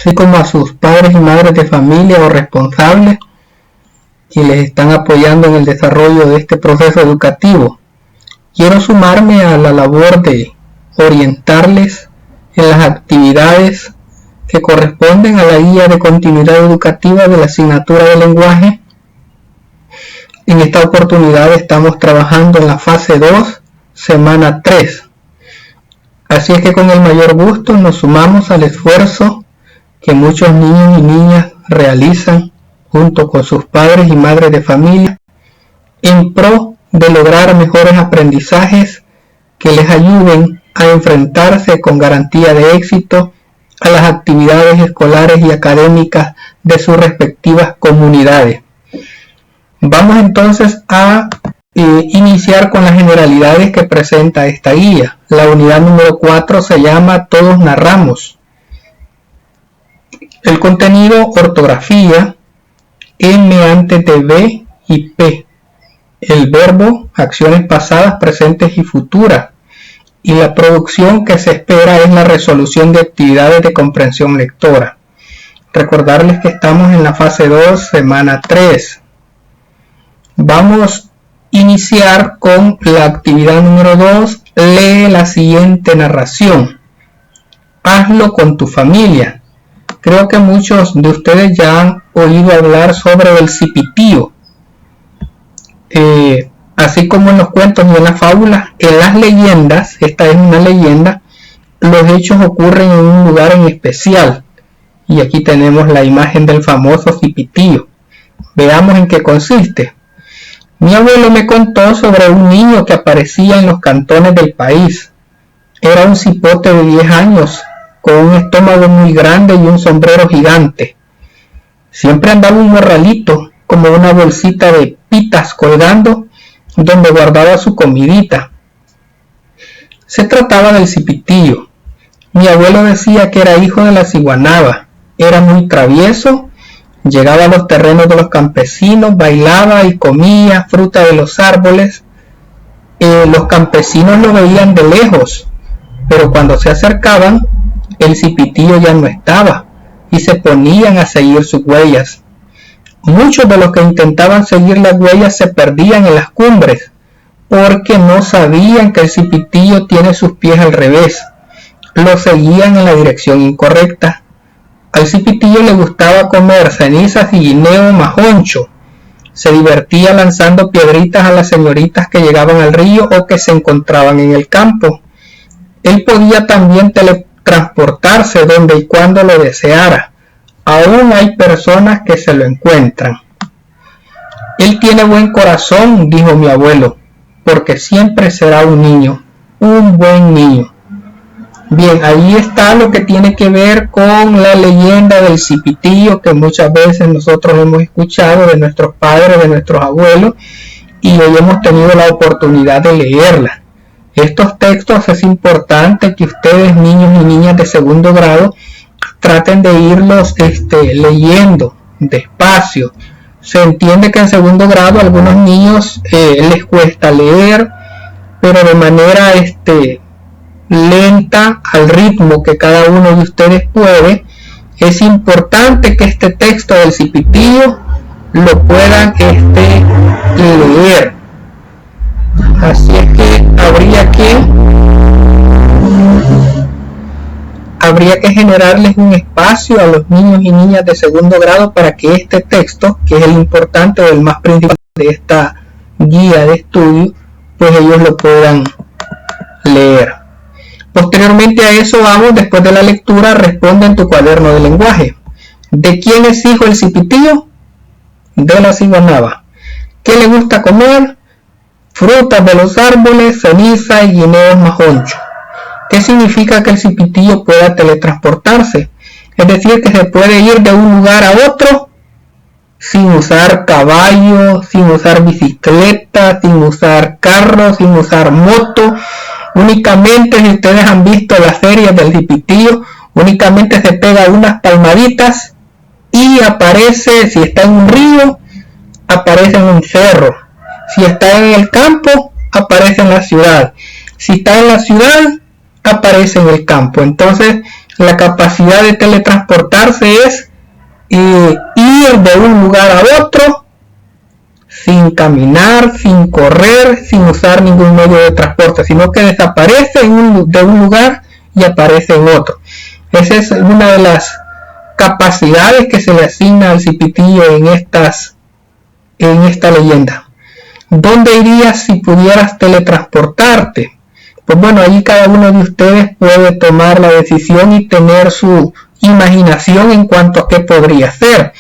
así como a sus padres y madres de familia o responsables que les están apoyando en el desarrollo de este proceso educativo. Quiero sumarme a la labor de orientarles en las actividades que corresponden a la guía de continuidad educativa de la asignatura de lenguaje. En esta oportunidad estamos trabajando en la fase 2, semana 3. Así es que con el mayor gusto nos sumamos al esfuerzo que muchos niños y niñas realizan junto con sus padres y madres de familia en pro de lograr mejores aprendizajes que les ayuden a enfrentarse con garantía de éxito a las actividades escolares y académicas de sus respectivas comunidades. Vamos entonces a iniciar con las generalidades que presenta esta guía. La unidad número 4 se llama Todos narramos. El contenido: ortografía, M antes de B y P. El verbo, acciones pasadas, presentes y futuras. Y la producción que se espera es la resolución de actividades de comprensión lectora. Recordarles que estamos en la fase 2, semana 3. Vamos a iniciar con la actividad número 2. Lee la siguiente narración. Hazlo con tu familia. Creo que muchos de ustedes ya han oído hablar sobre el cipitío. Así como en los cuentos y en las fábulas, en las leyendas, esta es una leyenda, los hechos ocurren en un lugar en especial. Y aquí tenemos la imagen del famoso cipitío. Veamos en qué consiste. Mi abuelo me contó sobre un niño que aparecía en los cantones del país. Era un cipote de 10 años, con un estómago muy grande y un sombrero gigante. Siempre andaba un morralito, como una bolsita de pitas colgando, donde guardaba su comidita. Se trataba del cipitío. Mi abuelo decía que era hijo de la ciguanaba. Era muy travieso, llegaba a los terrenos de los campesinos, bailaba y comía fruta de los árboles. Los campesinos lo veían de lejos, pero cuando se acercaban, el cipitío ya no estaba y se ponían a seguir sus huellas. Muchos de los que intentaban seguir las huellas se perdían en las cumbres porque no sabían que el cipitío tiene sus pies al revés. Lo seguían en la dirección incorrecta. Al cipitío le gustaba comer cenizas y guineo majoncho. Se divertía lanzando piedritas a las señoritas que llegaban al río o que se encontraban en el campo. Él podía también teletransportarse donde y cuando lo deseara. Aún hay personas que se lo encuentran. Él tiene buen corazón, dijo mi abuelo, porque siempre será un niño, un buen niño. Bien, ahí está lo que tiene que ver con la leyenda del cipitío que muchas veces nosotros hemos escuchado de nuestros padres, de nuestros abuelos, y hoy hemos tenido la oportunidad de leerla. Estos textos es importante que ustedes, niños y niñas de segundo grado, traten de irlos leyendo despacio. Se entiende que en segundo grado a algunos niños les cuesta leer, pero de manera lenta, al ritmo que cada uno de ustedes puede. Es importante que este texto del cipitío lo puedan leer. Así es que habría que generarles un espacio a los niños y niñas de segundo grado para que este texto, que es el importante o el más principal de esta guía de estudio, pues ellos lo puedan leer. Posteriormente a eso vamos, después de la lectura, responde en tu cuaderno de lenguaje. ¿De quién es hijo el cipitío? De la ciguanaba. ¿Qué le gusta comer? Frutas de los árboles, ceniza y guineos majoncho. ¿Qué significa que el cipitío pueda teletransportarse? Es decir, que se puede ir de un lugar a otro sin usar caballo, sin usar bicicleta, sin usar carro, sin usar moto. Únicamente, si ustedes han visto las series del cipitío, únicamente se pega unas palmaditas y aparece, si está en un río, aparece en un cerro. Si está en el campo, aparece en la ciudad. Si está en la ciudad, aparece en el campo. Entonces, La capacidad de teletransportarse es ir de un lugar a otro sin caminar, sin correr, sin usar ningún medio de transporte, sino que desaparece de un lugar y aparece en otro. Esa es una de las capacidades que se le asigna al cipitillo en esta leyenda. ¿Dónde irías si pudieras teletransportarte? Pues bueno, ahí cada uno de ustedes puede tomar la decisión y tener su imaginación en cuanto a qué podría ser.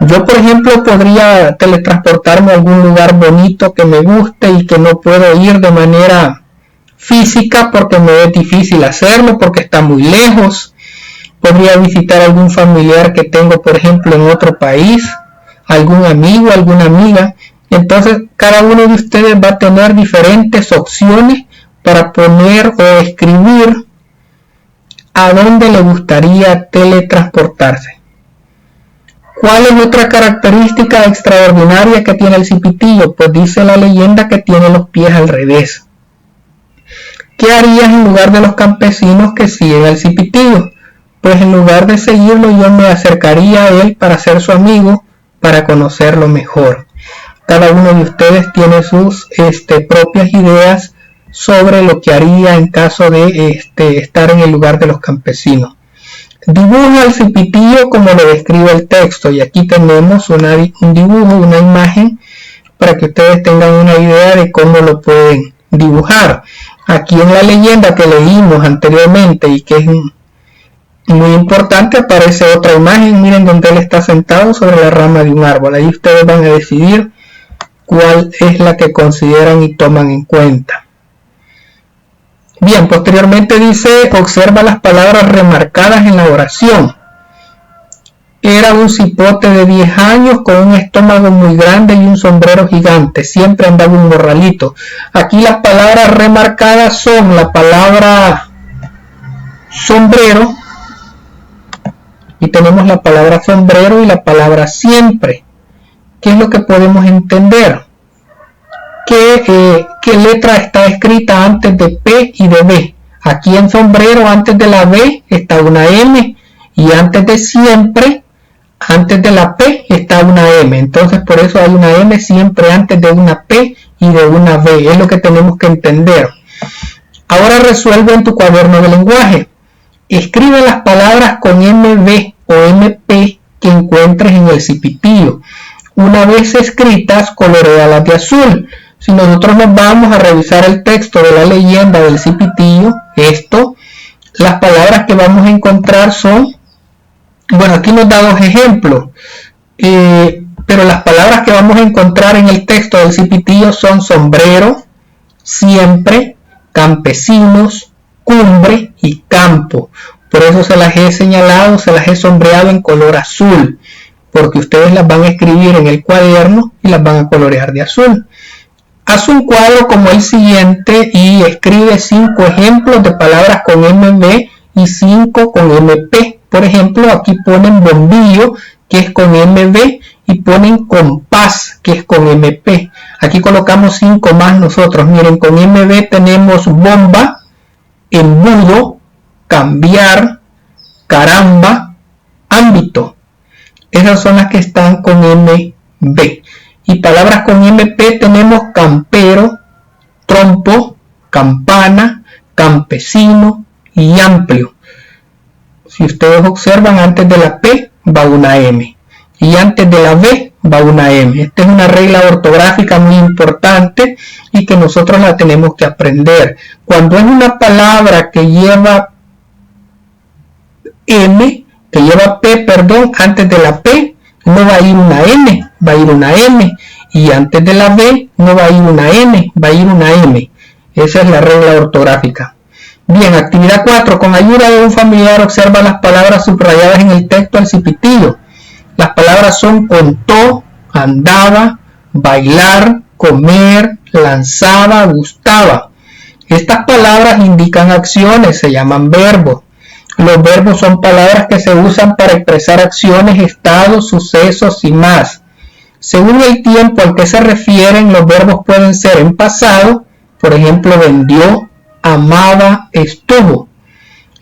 Yo, por ejemplo, podría teletransportarme a algún lugar bonito que me guste y que no puedo ir de manera física porque me es difícil hacerlo, porque está muy lejos. Podría visitar algún familiar que tengo, por ejemplo, en otro país, algún amigo, alguna amiga. Entonces, cada uno de ustedes va a tener diferentes opciones para poner o escribir a dónde le gustaría teletransportarse. ¿Cuál es otra característica extraordinaria que tiene el cipitillo? Pues dice la leyenda que tiene los pies al revés. ¿Qué harías en lugar de los campesinos que siguen al cipitillo? Pues en lugar de seguirlo, yo me acercaría a él para ser su amigo, para conocerlo mejor. Cada uno de ustedes tiene sus propias ideas sobre lo que haría en caso de estar en el lugar de los campesinos. Dibuja al cipitillo como lo describe el texto, y aquí tenemos un dibujo, una imagen, para que ustedes tengan una idea de cómo lo pueden dibujar. Aquí en la leyenda que leímos anteriormente y que es muy importante, aparece otra imagen. Miren donde él está sentado sobre la rama de un árbol. Ahí ustedes van a decidir cuál es la que consideran y toman en cuenta. Bien, posteriormente dice, observa las palabras remarcadas en la oración. Era un cipote de 10 años con un estómago muy grande y un sombrero gigante. Siempre andaba un morralito. Aquí las palabras remarcadas son la palabra sombrero. Y tenemos la palabra sombrero y la palabra siempre. ¿Qué es lo que podemos entender? ¿Qué letra está escrita antes de P y de B? Aquí en sombrero, antes de la B está una M, y antes de siempre, antes de la P está una M. Entonces por eso hay una M siempre antes de una P y de una B. Es lo que tenemos que entender. Ahora resuelve en tu cuaderno de lenguaje. Escribe las palabras con MB o MP que encuentres en el cipitillo. Una vez escritas, coloréalas de azul. Si nosotros nos vamos a revisar el texto de la leyenda del cipitillo, las palabras que vamos a encontrar son, bueno, aquí nos da dos ejemplos, pero las palabras que vamos a encontrar en el texto del cipitillo son sombrero, siempre, campesinos, cumbre y campo. Por eso se las he señalado, se las he sombreado en color azul, porque ustedes las van a escribir en el cuaderno y las van a colorear de azul. Haz un cuadro como el siguiente y escribe 5 ejemplos de palabras con MB y 5 con MP. Por ejemplo, aquí ponen bombillo, que es con MB, y ponen compás, que es con MP. Aquí colocamos 5 más nosotros. Miren, con MB tenemos bomba, embudo, cambiar, caramba, ámbito. Esas son las que están con MB. Y palabras con MP tenemos campero, trompo, campana, campesino y amplio. Si ustedes observan, antes de la P va una M y antes de la B va una M. Esta es una regla ortográfica muy importante y que nosotros la tenemos que aprender. Cuando es una palabra que lleva P, antes de la P no va a ir una N, va a ir una M, y antes de la B no va a ir una N, va a ir una M. Esa es la regla ortográfica. Bien, actividad 4. Con ayuda de un familiar observa las palabras subrayadas en el texto al cipitillo. Las palabras son contó, andaba, bailar, comer, lanzaba, gustaba. Estas palabras indican acciones, se llaman verbos. Los verbos son palabras que se usan para expresar acciones, estados, sucesos y más. Según el tiempo al que se refieren, los verbos pueden ser en pasado, por ejemplo, vendió, amaba, estuvo.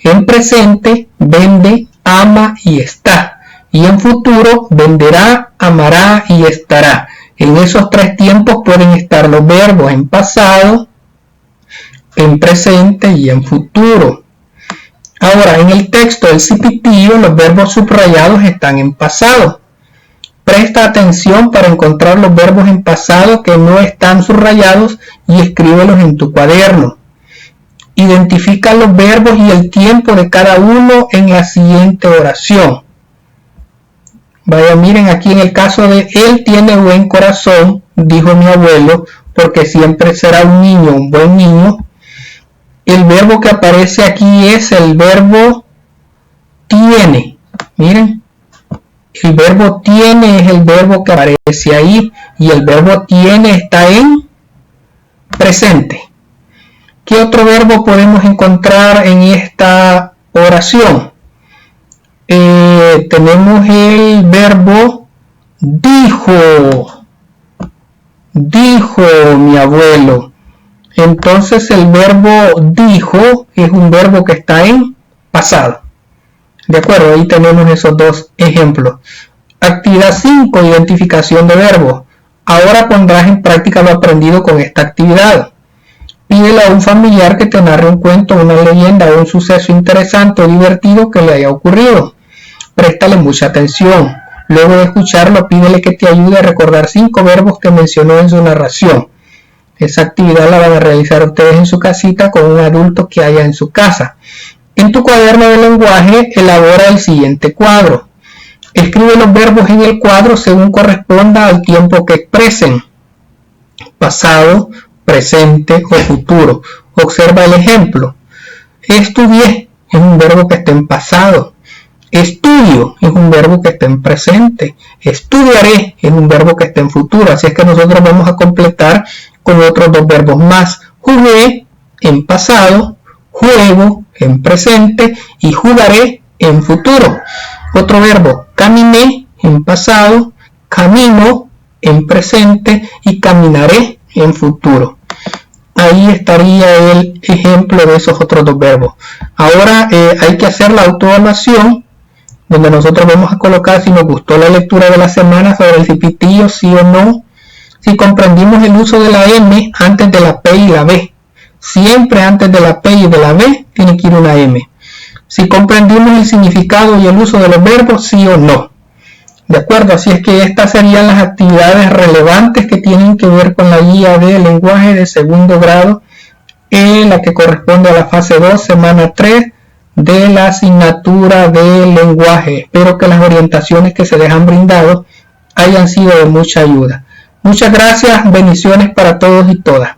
En presente, vende, ama y está. Y en futuro, venderá, amará y estará. En esos tres tiempos pueden estar los verbos en pasado, en presente y en futuro. Ahora, en el texto del cipitío, los verbos subrayados están en pasado. Presta atención para encontrar los verbos en pasado que no están subrayados y escríbelos en tu cuaderno. Identifica los verbos y el tiempo de cada uno en la siguiente oración. Vaya, miren aquí en el caso de él tiene buen corazón, dijo mi abuelo, porque siempre será un niño, un buen niño. El verbo que aparece aquí es el verbo tiene. Miren, el verbo tiene es el verbo que aparece ahí y el verbo tiene está en presente. ¿Qué otro verbo podemos encontrar en esta oración? Tenemos el verbo dijo. Dijo mi abuelo. Entonces el verbo dijo es un verbo que está en pasado. De acuerdo, ahí tenemos esos dos ejemplos. Actividad 5, identificación de verbos. Ahora pondrás en práctica lo aprendido con esta actividad. Pídele a un familiar que te narre un cuento, una leyenda o un suceso interesante o divertido que le haya ocurrido. Préstale mucha atención. Luego de escucharlo, pídele que te ayude a recordar 5 verbos que mencionó en su narración. Esa actividad la van a realizar ustedes en su casita con un adulto que haya en su casa. En tu cuaderno de lenguaje, elabora el siguiente cuadro. Escribe los verbos en el cuadro según corresponda al tiempo que expresen. Pasado, presente o futuro. Observa el ejemplo. Estudié es un verbo que está en pasado. Estudio es un verbo que está en presente. Estudiaré es un verbo que está en futuro. Así es que nosotros vamos a completar con otros 2 verbos más. Jugué en pasado, juego en presente y jugaré en futuro. Otro verbo, caminé en pasado, camino en presente y caminaré en futuro. Ahí estaría el ejemplo de esos otros 2 verbos. Ahora hay que hacer la autoevaluación, donde nosotros vamos a colocar si nos gustó la lectura de la semana sobre el cipitillo, sí o no. Si comprendimos el uso de la M antes de la P y la B. Siempre antes de la P y de la B tiene que ir una M. Si comprendimos el significado y el uso de los verbos, sí o no. De acuerdo, así es que estas serían las actividades relevantes que tienen que ver con la guía de lenguaje de segundo grado, la que corresponde a la fase 2, semana 3 de la asignatura de lenguaje. Espero que las orientaciones que se les han brindado hayan sido de mucha ayuda. Muchas gracias, bendiciones para todos y todas.